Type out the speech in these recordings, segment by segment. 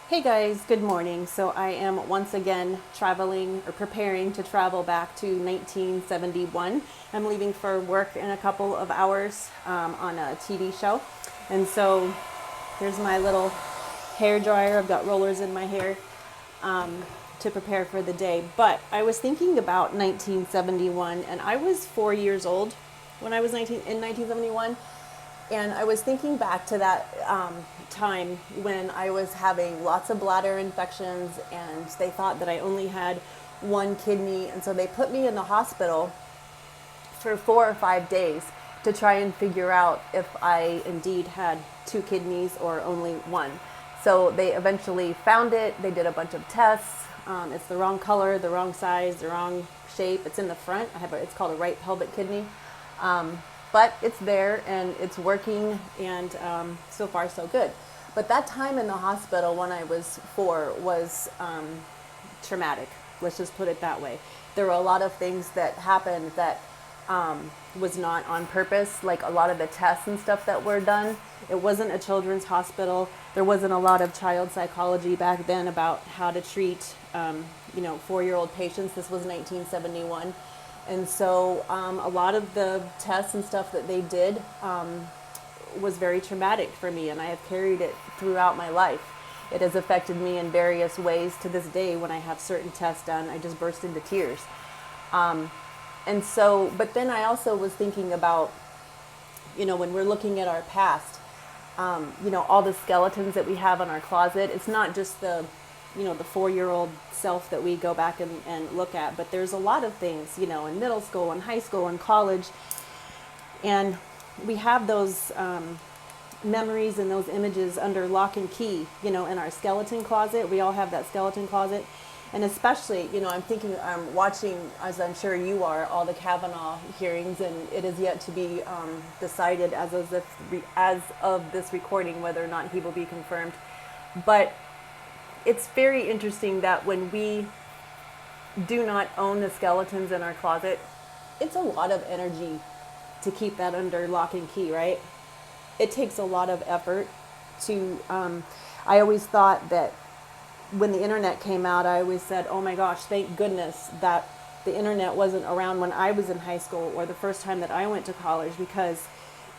Hey guys, good morning. So I am once again traveling or preparing to travel back to 1971. I'm leaving for work in a couple of hours on a TV show. And so here's my little hair dryer. I've got rollers in my hair to prepare for the day. But I was thinking about 1971, and I was 4 years old when I was in 1971. And I was thinking back to that time when I was having lots of bladder infections, and they thought that I only had one kidney. And so they put me in the hospital for 4 or 5 days to try and figure out if I indeed had two kidneys or only one. So they eventually found it. They did a bunch of tests. It's the wrong color, the wrong size, the wrong shape. It's in the front. It's called a right pelvic kidney. But it's there and it's working, and so far so good. But that time in the hospital when I was 4 was traumatic. Let's just put it that way. There were a lot of things that happened that was not on purpose, like a lot of the tests and stuff that were done. It wasn't a children's hospital. There wasn't a lot of child psychology back then about how to treat 4-year-old patients. This was 1971. And so a lot of the tests and stuff that they did was very traumatic for me, and I have carried it throughout my life. It has affected me in various ways to this day. When I have certain tests done, I just burst into tears. But then I also was thinking about, when we're looking at our past, all the skeletons that we have in our closet. It's not just the 4-year-old self that we go back and look at, but there's a lot of things, in middle school and high school and college. And we have those memories and those images under lock and key, in our skeleton closet. We all have that skeleton closet. And especially, I'm watching, as I'm sure you are, all the Kavanaugh hearings, and it is yet to be decided as of this recording whether or not he will be confirmed. But it's very interesting that when we do not own the skeletons in our closet, it's a lot of energy to keep that under lock and key, right? It takes a lot of effort to, I always thought that when the internet came out, I always said, oh my gosh, thank goodness that the internet wasn't around when I was in high school or the first time that I went to college, because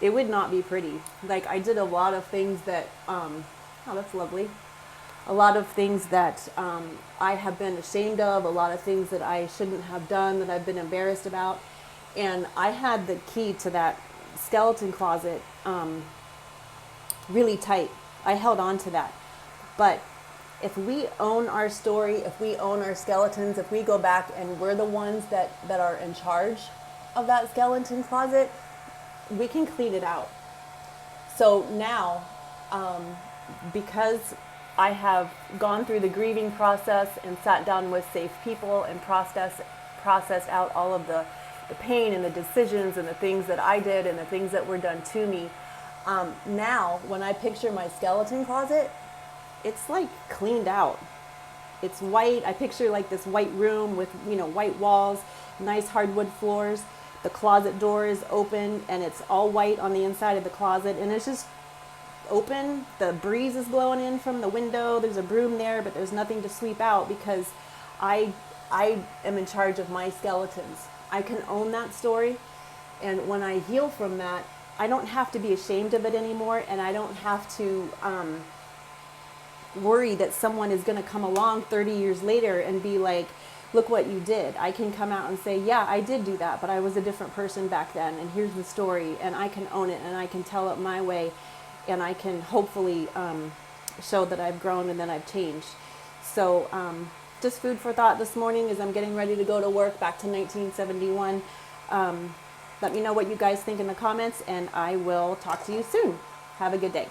it would not be pretty. Like, I did a lot of things that, oh, that's lovely. A lot of things that I have been ashamed of, a lot of things that I shouldn't have done, that I've been embarrassed about. And I had the key to that skeleton closet really tight. I held on to that. But if we own our story, if we own our skeletons, if we go back and we're the ones that are in charge of that skeleton closet, we can clean it out. So now, because I have gone through the grieving process and sat down with safe people and processed out all of the pain and the decisions and the things that I did and the things that were done to me. Now, when I picture my skeleton closet, it's like cleaned out. It's white. I picture like this white room with, white walls, nice hardwood floors. The closet door is open and it's all white on the inside of the closet, and it's just open. The breeze is blowing in from the window. There's a broom there, but there's nothing to sweep out because I am in charge of my skeletons. I can own that story, and when I heal from that, I don't have to be ashamed of it anymore, and I don't have to worry that someone is going to come along 30 years later and be like, look what you did. I can come out and say, yeah, I did do that, but I was a different person back then, and here's the story, and I can own it, and I can tell it my way, and I can hopefully show that I've grown and that I've changed. So just food for thought this morning as I'm getting ready to go to work back to 1971. Let me know what you guys think in the comments, and I will talk to you soon. Have a good day.